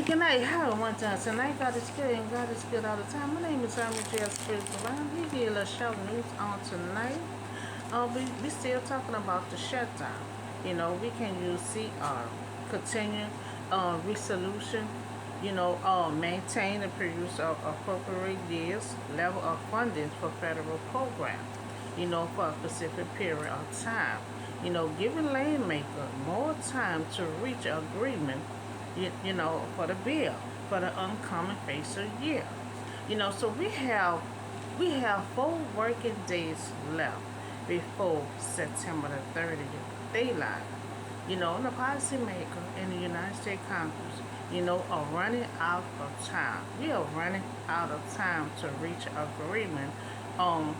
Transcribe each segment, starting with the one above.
Good night. Hi, one time. Tonight, God is good and God is good all the time. My name is J. Spiritual Line. We get a little show news on tonight. We still talking about the shutdown. We can use CR, continue resolution, maintain and produce appropriate years, level of funding for federal programs, for a specific period of time. Giving landmaker more time to reach agreement for the bill for the upcoming fiscal year. So we have 4 working days left before September the 30th daylight. The policymaker in the United States Congress, are running out of time. We are running out of time to reach agreement on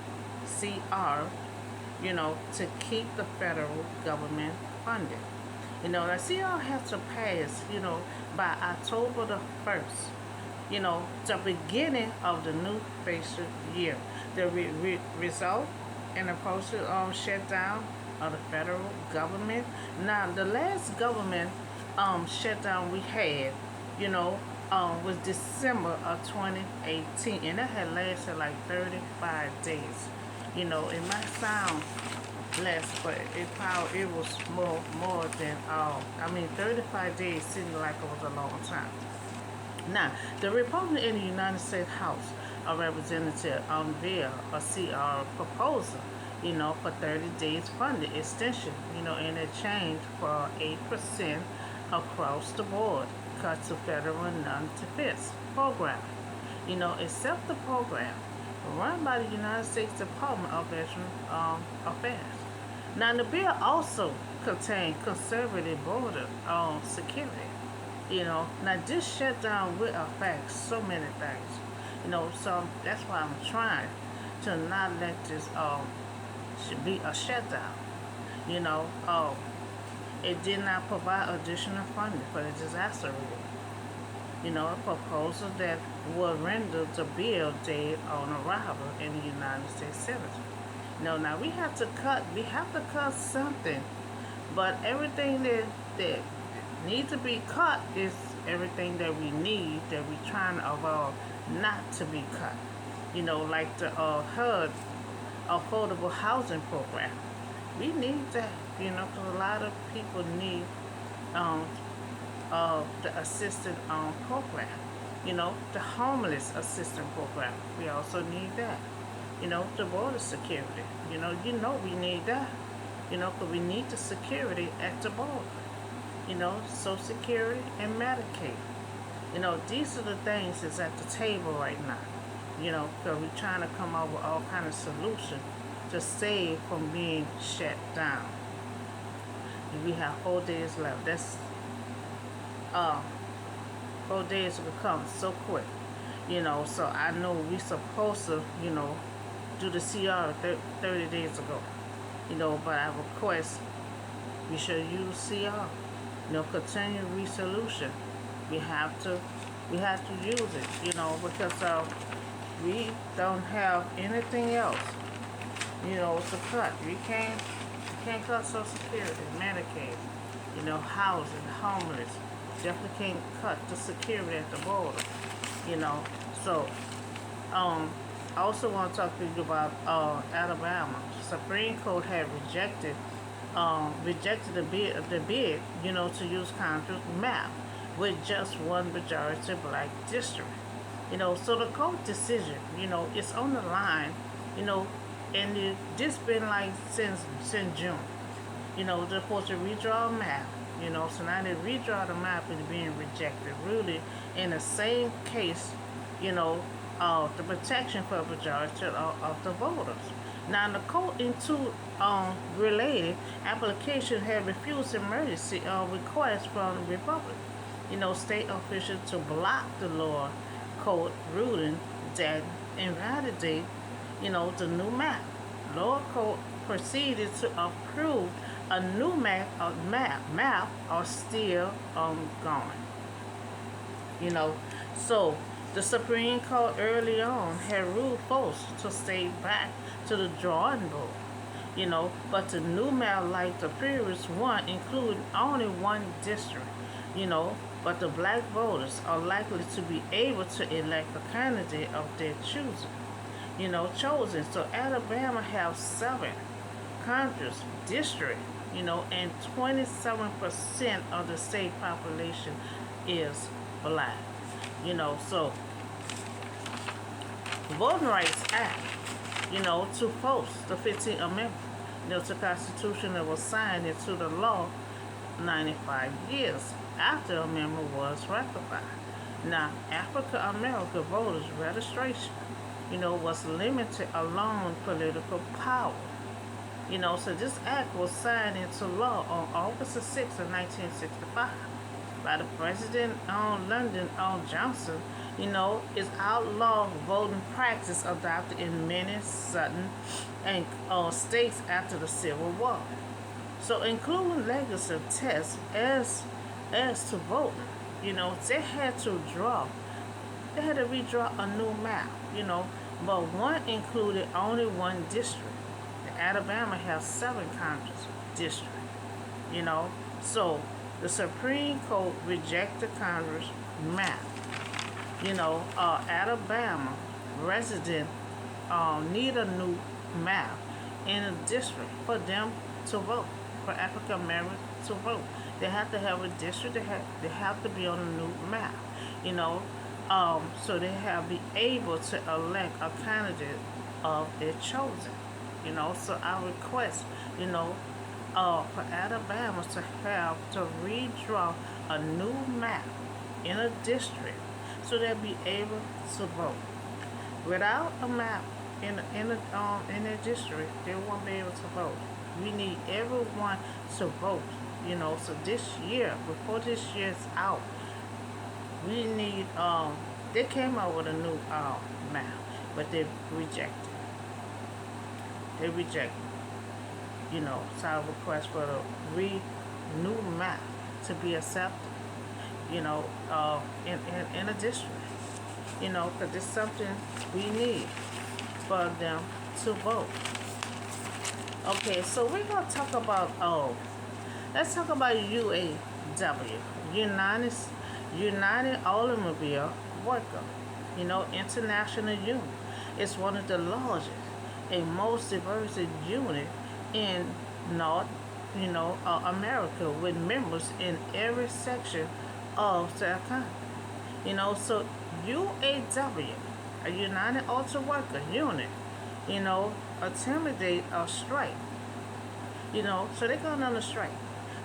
CR, to keep the federal government funded. The CR has to pass, by October the 1st, the beginning of the new fiscal year. The result in the partial shutdown of the federal government. Now, the last government shutdown we had, was December of 2018, and that had lasted like 35 days. It might sound less, but it was more than 35 days seemed like it was a long time. Now, the Republican in the United States House of Representatives unveiled a CR proposal, for 30 days funding extension, in exchange for 8% across the board cut to federal non-defense program. Except the program run by the United States Department of Veteran Affairs. Now, the bill also contained conservative border security. Now this shutdown will affect so many things. So that's why I'm trying to not let this should be a shutdown. You know, it did not provide additional funding for the disaster relief. A proposal that would render the bill dead on arrival in the United States Senate. Now we have to cut something, but everything that needs to be cut is everything that we need that we're trying to avoid not to be cut. Like the HUD affordable housing program. We need that, because a lot of people need the assistance program. The homeless assistance program. We also need that. The border security. We need that. Because we need the security at the border. Social Security and Medicaid. These are the things that's at the table right now. Because we're trying to come up with all kind of solutions to save from being shut down. And we have 4 days left. That's 4 days will come so quick. So I know we supposed to, do the CR 30 days ago. But I request we should use CR. Continued resolution. We have to use it, because we don't have anything else, to cut. We can't cut Social Security, Medicaid, housing, homeless. Definitely can't cut the security at the border, So, I also want to talk to you about Alabama. Supreme Court had rejected the bid, to use Congress map with just one majority black district. So the court decision, it's on the line, and this been like since June. They're supposed to redraw a map, so now they redraw the map is being rejected. Really, in the same case, the protection for a majority of the voters. Now, the court in two related applications have refused emergency requests from the Republic, state officials to block the lower court ruling that invalidate, the new map. Lower court proceeded to approve a new map. Map are still ongoing. So the Supreme Court early on had ruled forced to stay back to the drawing board. But the new map, like the previous one, included only one district. but the black voters are likely to be able to elect a candidate of their choosing. Chosen. So Alabama has 7 Congress districts, and 27% of the state population is black. So Voting Rights Act, to post the 15th Amendment, to the Constitution that was signed into the law 95 years after the amendment was ratified. Now, African American voters' registration, was limited along political power. So this act was signed into law on August 6, 1965 by the President Lyndon Johnson. Is outlaw voting practice adopted in many southern and states after the Civil War. So including legislative tests as to voting, they had to redraw a new map, but one included only one district. Alabama has 7 Congress districts, So the Supreme Court rejected Congress map. Alabama residents need a new map in a district for them to vote, for African Americans to vote. They have to have a district. They have to be on a new map. So they have be able to elect a candidate of their chosen. So I request, for Alabama to have to redraw a new map in a district so they'll be able to vote. Without a map in their district, they won't be able to vote. We need everyone to vote. So this year, before this year's out, we need they came out with a new map, but they rejected. They rejected. So I request for the new map to be accepted. In a district. Because it's something we need for them to vote. Okay, so we're gonna talk about let's talk about UAW, United Automobile Worker, International Union. It's one of the largest and most diverse unit in North, America, with members in every section of the economy. So UAW, a United Auto Worker Unit, intimidate a strike. So they're going on a strike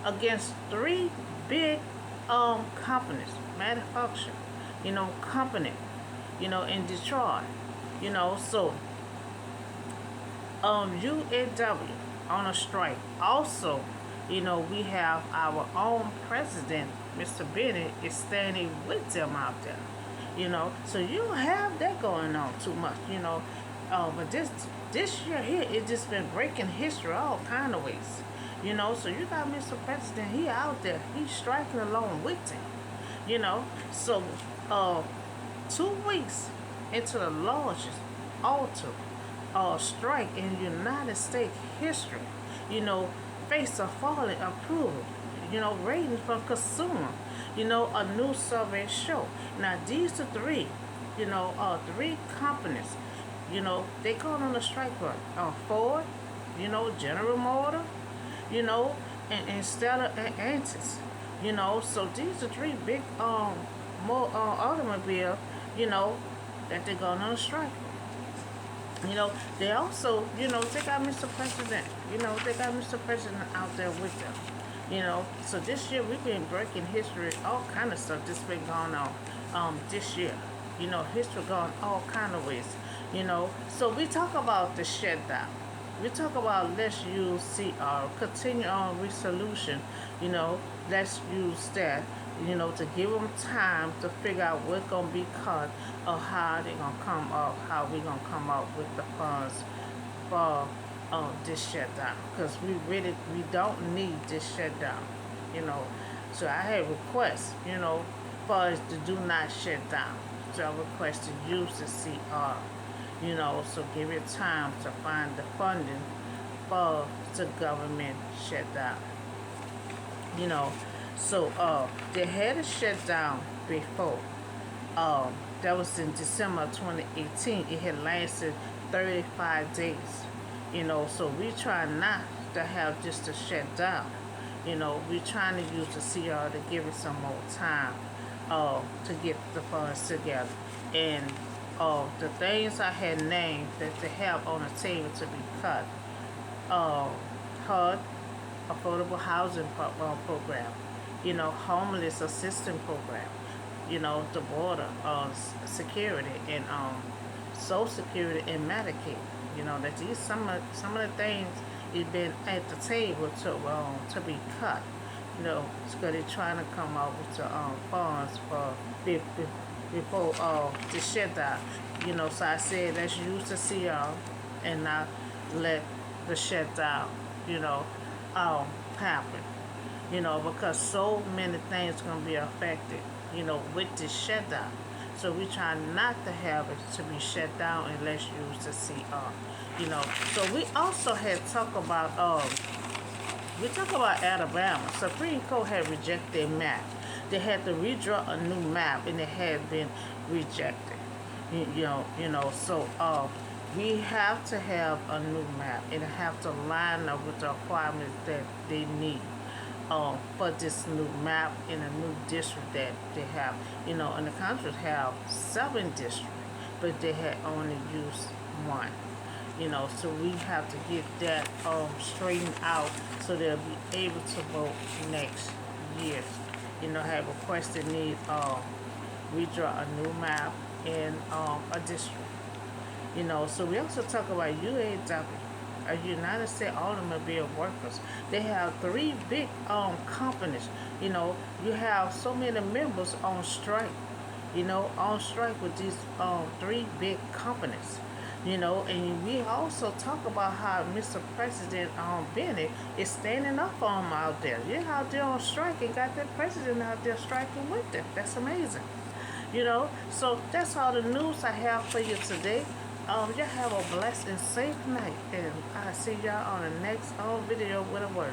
against 3 big companies, manufacturing, company, in Detroit. So UAW on a strike. Also, we have our own president, Mr. Bennett, is standing with them out there. So you don't have that going on too much. But this year here, it's just been breaking history all kind of ways. So you got Mr. President, he out there, he's striking along with them. So 2 weeks into the largest auto strike in United States history, face a falling approval, ratings from consumer, a new survey show. Now these are 3, 3 companies, they going on a strike for Ford, General Motors, and Stella and Antis, so these are 3 big automobile, that they're going on a strike. They also, they got Mr. President, they got Mr. President out there with them. So this year we've been breaking history, all kind of stuff that's been going on this year. History going all kind of ways. So we talk about the shutdown. We talk about let's use CR, continue on resolution. Let's use that. To give them time to figure out what's gonna be cut or how they gonna come up, how we gonna come up with the funds for this shutdown. Because we don't need this shutdown. So I have requests, for us to do not shut down. So I request to use the CR. So give it time to find the funding for the government shutdown. So they had a shutdown before. That was in December 2018. It had lasted 35 days. So we try not to have just a shutdown. We're trying to use the CR to give it some more time to get the funds together. And the things I had named that they have on the table to be cut, uh, HUD, Affordable Housing Program, Homeless Assistance Program, the border security and Social Security and Medicaid. That these some of the things it's been at the table to be cut. Because they're trying to come up with the funds for before the shutdown. So I said let's use the CR and not let the shutdown, you know, happen. Because so many things gonna be affected, with this shutdown. So we try not to have it to be shut down and let's use the CR. So we also had talked about Alabama. Supreme Court had rejected their map. They had to redraw a new map, and it had been rejected. So we have to have a new map, and it have to line up with the requirements that they need for this new map in a new district that they have. And the country have 7 districts, but they had only used 1. So we have to get that straightened out so they'll be able to vote next year. Have requested need redraw a new map in a district. So we also talk about UAW, United States Automobile Workers. They have 3 big companies. You have so many members on strike. On strike with these 3 big companies. And we also talk about how Mr. President Bennett is standing up for them out there. You're out there on strike and got that president out there striking with them. That's amazing. So that's all the news I have for you today. Y'all have a blessed and safe night, and I'll see y'all on the next video with a word.